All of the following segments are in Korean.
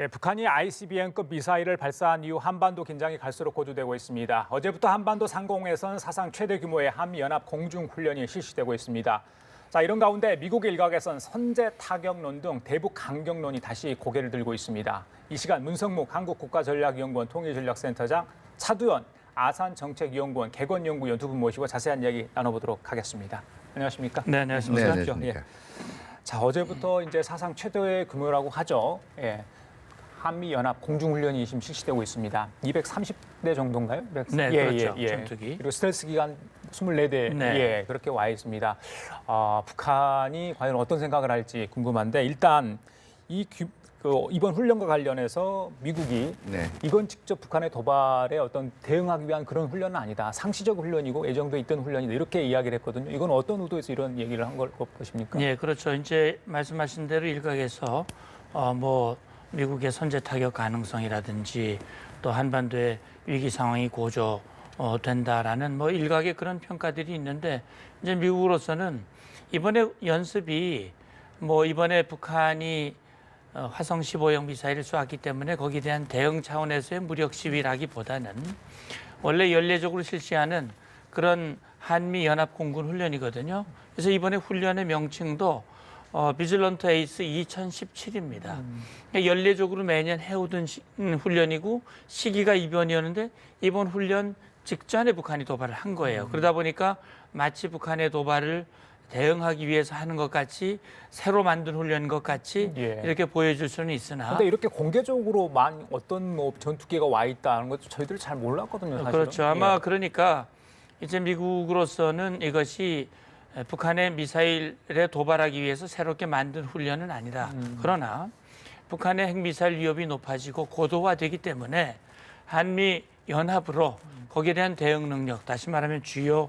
북한이 ICBM급 미사일을 발사한 이후 한반도 긴장이 갈수록 고조되고 있습니다. 어제부터 한반도 상공에선 사상 최대 규모의 한미연합 공중훈련이 실시되고 있습니다. 자, 이런 가운데 미국 일각에선 선제 타격론 등 대북 강경론이 다시 고개를 들고 있습니다. 이 시간 문성묵 한국국가전략연구원 통일전략센터장, 차두현 아산정책연구원 개건연구위원 두 분 모시고 자세한 이야기 나눠보도록 하겠습니다. 안녕하십니까? 네, 안녕하십니까? 네, 안녕하십니까? 자, 어제부터 이제 사상 최대의 규모라고 하죠. 한미연합 공중훈련이 지금 실시되고 있습니다. 230대 정도인가요? 네, 그렇죠. 전투기. 그리고 스텔스 기간 24대 네. 그렇게 와 있습니다. 북한이 과연 어떤 생각을 할지 궁금한데 일단 이번 훈련과 관련해서 미국이 이건 직접 북한의 도발에 어떤 대응하기 위한 그런 훈련은 아니다. 상시적 훈련이고 예정돼 있던 훈련이다. 이렇게 이야기를 했거든요. 이건 어떤 의도에서 이런 얘기를 한 걸 보십니까? 네, 그렇죠. 이제 말씀하신 대로 일각에서 미국의 선제 타격 가능성이라든지 또 한반도의 위기 상황이 고조된다라는 일각의 그런 평가들이 있는데 이제 미국으로서는 이번에 연습이 이번에 북한이 화성 15형 미사일을 쏘았기 때문에 거기에 대한 대응 차원에서의 무력 시위라기보다는 원래 연례적으로 실시하는 그런 한미 연합 공군 훈련이거든요. 그래서 이번에 훈련의 명칭도 비질런트 에이스 2017입니다. 연례적으로 매년 해오던 훈련이고 시기가 이변이었는데 이번 훈련 직전에 북한이 도발을 한 거예요. 그러다 보니까 마치 북한의 도발을 대응하기 위해서 하는 것 같이 새로 만든 훈련인 것 같이 이렇게 보여줄 수는 있으나 그런데 이렇게 공개적으로 어떤 전투기가 와 있다는 것도 저희들 잘 몰랐거든요. 사실은. 그렇죠. 아마 그러니까 이제 미국으로서는 이것이 북한의 미사일에 도발하기 위해서 새롭게 만든 훈련은 아니다. 그러나 북한의 핵미사일 위협이 높아지고 고도화되기 때문에 한미 연합으로 거기에 대한 대응 능력, 다시 말하면 주요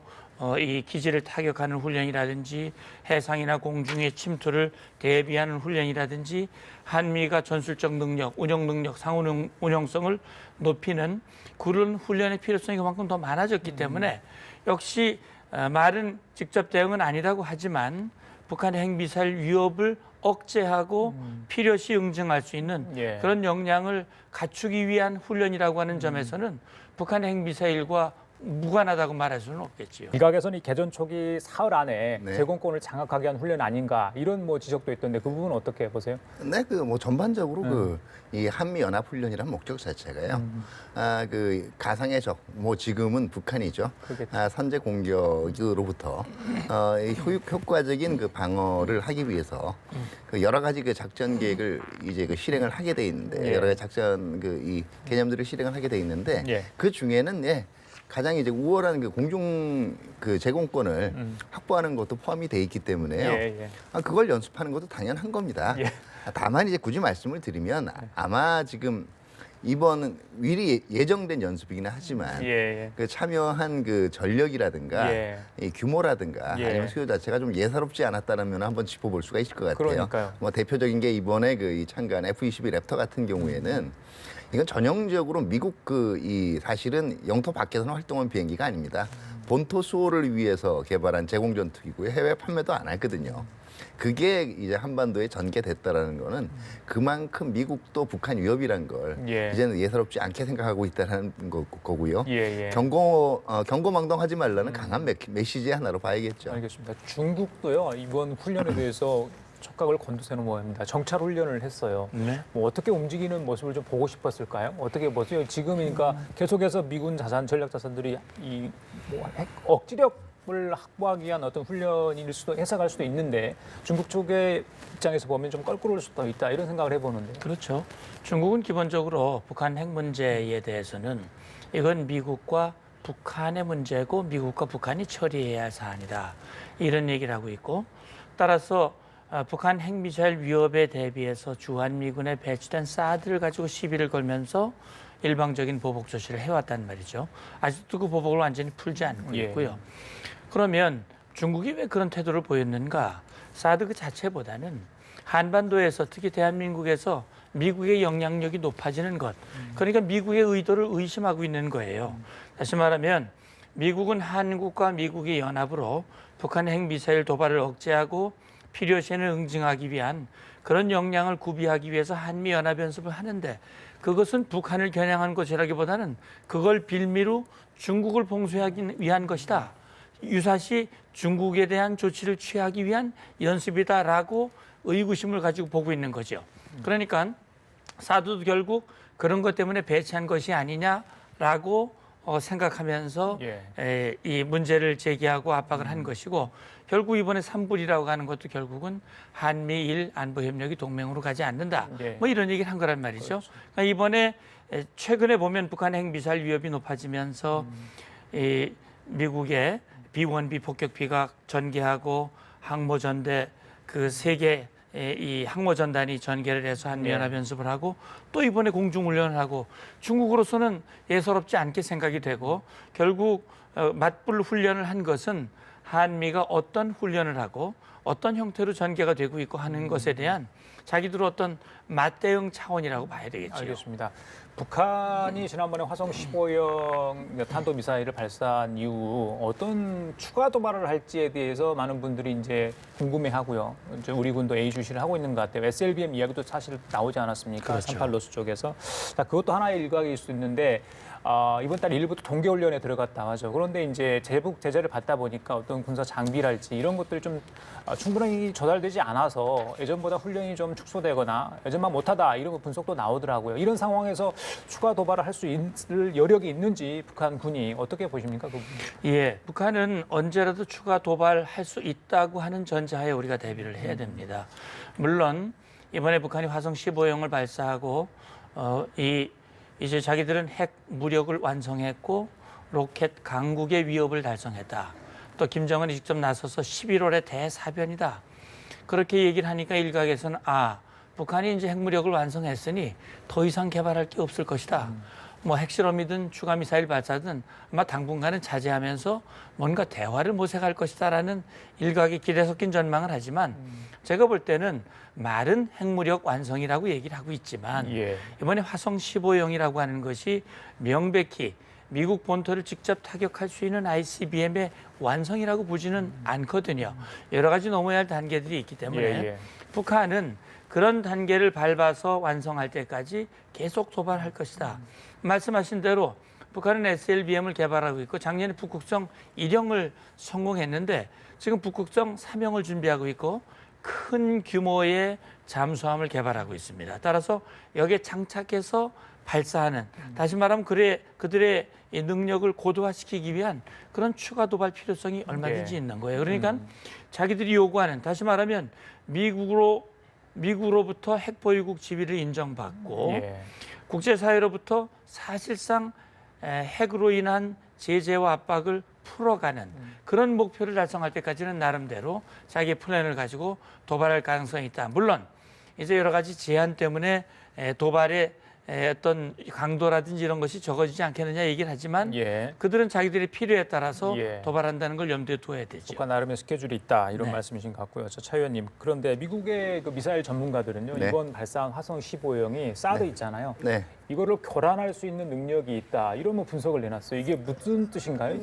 이 기지를 타격하는 훈련이라든지 해상이나 공중의 침투를 대비하는 훈련이라든지 한미가 전술적 능력, 운영 능력, 상호 운영성을 높이는 그런 훈련의 필요성이 그만큼 더 많아졌기 때문에 역시 말은 직접 대응은 아니라고 하지만 북한의 핵미사일 위협을 억제하고 필요시 응징할 수 있는 그런 역량을 갖추기 위한 훈련이라고 하는 점에서는 북한의 핵미사일과 무관하다고 말할 수는 없겠지요. 일각에서는 이 개전 초기 사흘 안에 제공권을 장악하기 위한 훈련 아닌가 이런 지적도 있던데 그 부분은 어떻게 보세요? 네, 전반적으로 이 한미 연합 훈련이라는 목적 자체가요. 가상의 적, 지금은 북한이죠. 선제 공격으로부터 효과적인 방어를 하기 위해서 여러 가지 작전 계획을 이제 실행을 하게 돼 있는데 여러 가지 작전 이 개념들을 실행을 하게 돼 있는데 그 중에는 가장 이제 우월한 공중 제공권을 확보하는 것도 포함이 돼 있기 때문에요. 그걸 연습하는 것도 당연한 겁니다. 다만 이제 굳이 말씀을 드리면 아마 지금 이번은 미리 예정된 연습이기는 하지만 참여한 전력이라든가 이 규모라든가 아니면 수요 자체가 좀 예사롭지 않았다라면 한번 짚어볼 수가 있을 것 같아요. 그러니까요. 대표적인 게 이번에 이 참가한 F-22 랩터 같은 경우에는 이건 전형적으로 미국 사실은 영토 밖에서는 활동한 비행기가 아닙니다. 본토 수호를 위해서 개발한 제공 전투기고요. 해외 판매도 안 했거든요. 그게 이제 한반도에 전개됐다라는 거는 그만큼 미국도 북한 위협이란 걸 이제는 예사롭지 않게 생각하고 있다는 거고요. 경고망동하지 말라는 강한 메시지 하나로 봐야겠죠. 알겠습니다. 중국도요 이번 훈련에 대해서 촉각을 곤두세우는 모양입니다. 정찰 훈련을 했어요. 어떻게 움직이는 모습을 좀 보고 싶었을까요? 어떻게 보세요? 지금이니까 계속해서 미군 전략 자산들이 억지력을 확보하기 위한 어떤 훈련일 수도 해석할 수도 있는데 중국 쪽의 입장에서 보면 좀 껄끄러울 수도 있다 이런 생각을 해보는데. 그렇죠. 중국은 기본적으로 북한 핵 문제에 대해서는 이건 미국과 북한의 문제고 미국과 북한이 처리해야 할 사안이다 이런 얘기를 하고 있고 따라서 북한 핵미사일 위협에 대비해서 주한미군에 배치된 사드를 가지고 시비를 걸면서 일방적인 보복 조치를 해왔단 말이죠. 아직도 그 보복을 완전히 풀지 않고 있고요. 그러면 중국이 왜 그런 태도를 보였는가? 사드 그 자체보다는 한반도에서 특히 대한민국에서 미국의 영향력이 높아지는 것. 그러니까 미국의 의도를 의심하고 있는 거예요. 다시 말하면 미국은 한국과 미국의 연합으로 북한의 핵미사일 도발을 억제하고 필요시에는 응징하기 위한 그런 역량을 구비하기 위해서 한미연합연습을 하는데 그것은 북한을 겨냥한 것이라기보다는 그걸 빌미로 중국을 봉쇄하기 위한 것이다. 유사시 중국에 대한 조치를 취하기 위한 연습이다라고 의구심을 가지고 보고 있는 거죠. 그러니까 사드도 결국 그런 것 때문에 배치한 것이 아니냐라고 생각하면서 이 문제를 제기하고 압박을 한 것이고 결국 이번에 삼불이라고 하는 것도 결국은 한미일 안보협력이 동맹으로 가지 않는다. 뭐 이런 얘기를 한 거란 말이죠. 그렇죠. 그러니까 이번에 최근에 보면 북한 핵미사일 위협이 높아지면서 이 미국의 B-1B 폭격기가 전개하고 항모전대 그 세 개 이 항모전단이 전개를 해서 한미연합연습을 하고 또 이번에 공중훈련을 하고 중국으로서는 예사롭지 않게 생각이 되고 결국 맞불 훈련을 한 것은 한미가 어떤 훈련을 하고 어떤 형태로 전개가 되고 있고 하는 것에 대한 자기들 어떤 맞대응 차원이라고 봐야 되겠죠. 알겠습니다. 북한이 지난번에 화성 15형 탄도미사일을 발사한 이후 어떤 추가 도발을 할지에 대해서 많은 분들이 이제 궁금해하고요. 이제 우리 군도 예의주시를 하고 있는 것 같아요. SLBM 이야기도 사실 나오지 않았습니까? 그렇죠. 산팔로스 쪽에서. 자, 그것도 하나의 일각일 수 있는데 이번 달 1일부터 동계훈련에 들어갔다 하죠. 그런데 이제 제북 제재를 받다 보니까 어떤 군사 장비랄지 이런 것들이 좀 충분히 조달되지 않아서 예전보다 훈련이 좀 축소되거나 예전만 못하다 이런 분석도 나오더라고요. 이런 상황에서 추가 도발을 할 수 있을 여력이 있는지 북한 군이 어떻게 보십니까? 그 부분? 예, 북한은 언제라도 추가 도발할 수 있다고 하는 전제하에 우리가 대비를 해야 됩니다. 물론 이번에 북한이 화성 15형을 발사하고 이제 자기들은 핵 무력을 완성했고 로켓 강국의 위협을 달성했다. 또 김정은이 직접 나서서 11월에 대사변이다. 그렇게 얘기를 하니까 일각에서는 북한이 이제 핵무력을 완성했으니 더 이상 개발할 게 없을 것이다. 뭐 핵실험이든 추가 미사일 발사든 아마 당분간은 자제하면서 뭔가 대화를 모색할 것이다라는 일각의 기대 섞인 전망을 하지만 제가 볼 때는 말은 핵무력 완성이라고 얘기를 하고 있지만 이번에 화성 15형이라고 하는 것이 명백히 미국 본토를 직접 타격할 수 있는 ICBM의 완성이라고 보지는 않거든요. 여러 가지 넘어야 할 단계들이 있기 때문에 북한은 그런 단계를 밟아서 완성할 때까지 계속 도발할 것이다. 말씀하신 대로 북한은 SLBM을 개발하고 있고 작년에 북극성 1형을 성공했는데 지금 북극성 3형을 준비하고 있고 큰 규모의 잠수함을 개발하고 있습니다. 따라서 여기에 장착해서 발사하는 다시 말하면 그들의 이 능력을 고도화시키기 위한 그런 추가 도발 필요성이 얼마든지 있는 거예요. 그러니까 자기들이 요구하는 다시 말하면 미국으로부터 핵보유국 지위를 인정받고 국제사회로부터 사실상 핵으로 인한 제재와 압박을 풀어가는 그런 목표를 달성할 때까지는 나름대로 자기의 플랜을 가지고 도발할 가능성이 있다. 물론 이제 여러 가지 제한 때문에 도발의 어떤 강도라든지 이런 것이 적어지지 않겠느냐 얘기를 하지만 그들은 자기들의 필요에 따라서 도발한다는 걸 염두에 두어야 되죠. 북한 나름의 스케줄이 있다 이런 말씀이신 것 같고요. 차 의원님, 그런데 미국의 그 미사일 전문가들은요. 이번 발사한 화성 15형이 사드 있잖아요. 이거를 교란할 수 있는 능력이 있다 이런 뭐 분석을 내놨어요. 이게 무슨 뜻인가요?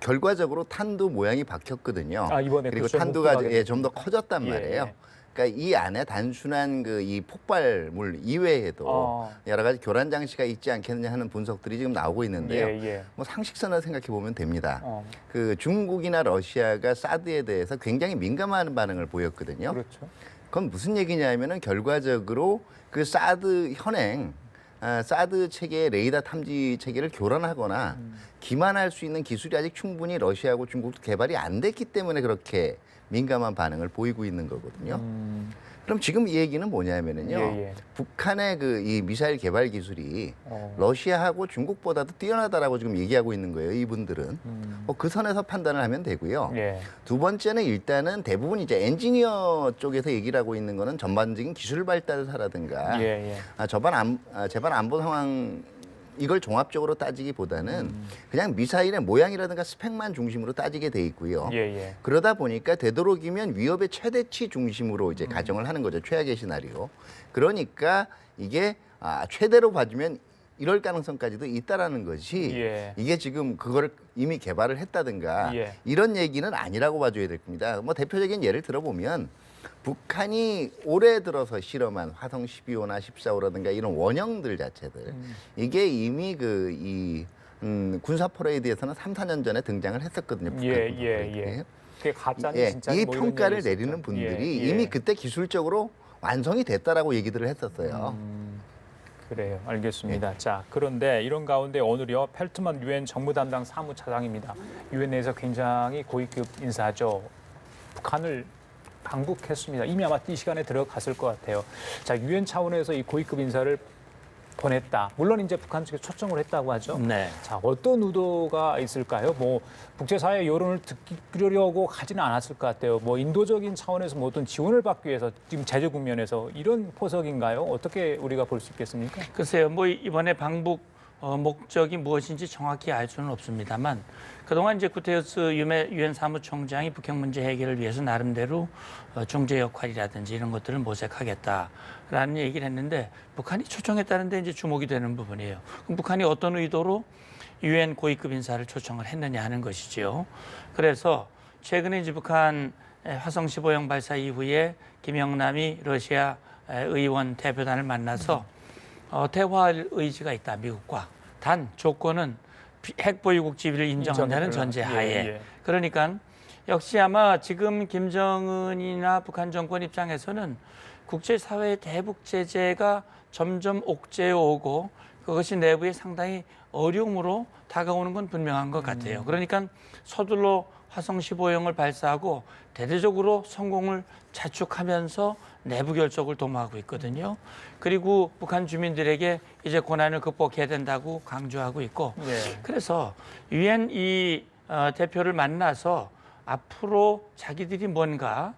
결과적으로 탄두 모양이 바뀌었거든요. 이번에 그리고 탄두가 좀 더 커졌단 말이에요. 그러니까 이 안에 단순한 이 폭발물 이외에도 여러 가지 교란 장치가 있지 않겠느냐 하는 분석들이 지금 나오고 있는데요. 뭐 상식선을 생각해 보면 됩니다. 그 중국이나 러시아가 사드에 대해서 굉장히 민감한 반응을 보였거든요. 그건 무슨 얘기냐면은 결과적으로 그 사드 현행 사드 체계의 레이더 탐지 체계를 교란하거나 기만할 수 있는 기술이 아직 충분히 러시아하고 중국도 개발이 안 됐기 때문에 그렇게 민감한 반응을 보이고 있는 거거든요. 그럼 지금 이 얘기는 뭐냐면은요. 북한의 이 미사일 개발 기술이 러시아하고 중국보다도 뛰어나다라고 지금 얘기하고 있는 거예요. 이분들은. 그 선에서 판단을 하면 되고요. 두 번째는 일단은 대부분 이제 엔지니어 쪽에서 얘기를 하고 있는 거는 전반적인 기술 발달사라든가 재반 안보 상황 이걸 종합적으로 따지기보다는 그냥 미사일의 모양이라든가 스펙만 중심으로 따지게 돼 있고요. 그러다 보니까 되도록이면 위협의 최대치 중심으로 이제 가정을 하는 거죠. 최악의 시나리오. 그러니까 이게 최대로 봐주면 이럴 가능성까지도 있다라는 것이 이게 지금 그거를 이미 개발을 했다든가 이런 얘기는 아니라고 봐줘야 될 겁니다. 뭐 대표적인 예를 들어보면 북한이 올해 들어서 실험한 화성 12호나 14호라든가 이런 원형들 자체들 이게 이미 군사 퍼레이드에서는 3, 4년 전에 등장을 했었거든요. 북한 군사 퍼레이드에. 그게 가짜니 예, 진짜 이 뭐 이런 평가를 얘기 내리는 있었죠. 분들이 이미 그때 기술적으로 완성이 됐다라고 얘기들을 했었어요. 그래요. 알겠습니다. 자, 그런데 이런 가운데 오늘요. 펠트먼 유엔 정무 담당 사무차장입니다. 유엔에서 굉장히 고위급 인사죠. 북한을 방북했습니다. 이미 아마 이 시간에 들어갔을 것 같아요. 자, 유엔 차원에서 이 고위급 인사를 보냈다. 물론 이제 북한 측에 초청을 했다고 하죠. 네. 자, 어떤 의도가 있을까요? 뭐 국제사회 여론을 듣기려고 가지는 않았을 것 같아요. 뭐 인도적인 차원에서 뭐 어떤 지원을 받기 위해서 지금 제재 국면에서 이런 포석인가요? 어떻게 우리가 볼 수 있겠습니까? 글쎄요, 뭐 이번에 방북 목적이 무엇인지 정확히 알 수는 없습니다만 그동안 이제 구테르스 유엔 사무총장이 북핵 문제 해결을 위해서 나름대로 중재 역할이라든지 이런 것들을 모색하겠다라는 얘기를 했는데 북한이 초청했다는데 이제 주목이 되는 부분이에요. 그럼 북한이 어떤 의도로 유엔 고위급 인사를 초청을 했느냐 하는 것이지요. 그래서 최근에 이제 북한 화성 15형 발사 이후에 김영남이 러시아 의원 대표단을 만나서 대화할 의지가 있다, 미국과. 단 조건은 핵 보유국 지위를 인정한다는 전제하에. 예. 그러니까 역시 아마 지금 김정은이나 북한 정권 입장에서는 국제사회의 대북 제재가 점점 옥죄어 오고 그것이 내부에 상당히 어려움으로 다가오는 건 분명한 것 같아요. 그러니까 서둘러 화성 15형을 발사하고 대대적으로 성공을 자축하면서 내부 결속을 도모하고 있거든요. 그리고 북한 주민들에게 이제 고난을 극복해야 된다고 강조하고 있고 그래서 유엔 대표를 만나서 앞으로 자기들이 뭔가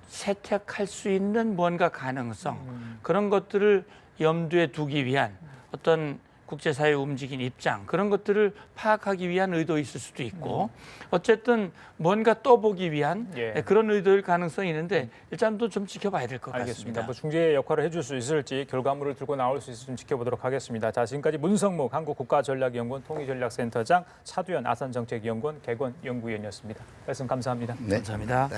채택할 수 있는 뭔가 가능성 그런 것들을 염두에 두기 위한 어떤 국제사회 움직인 입장 그런 것들을 파악하기 위한 의도 있을 수도 있고 어쨌든 뭔가 떠보기 위한 그런 의도일 가능성이 있는데 일단 또 좀 지켜봐야 될 것 같습니다. 뭐 중재의 역할을 해줄 수 있을지 결과물을 들고 나올 수 있을지 좀 지켜보도록 하겠습니다. 자, 지금까지 문성묵 한국국가전략연구원 통일전략센터장 차두현 아산정책연구원 개건연구위원이었습니다. 말씀 감사합니다. 네. 감사합니다. 네.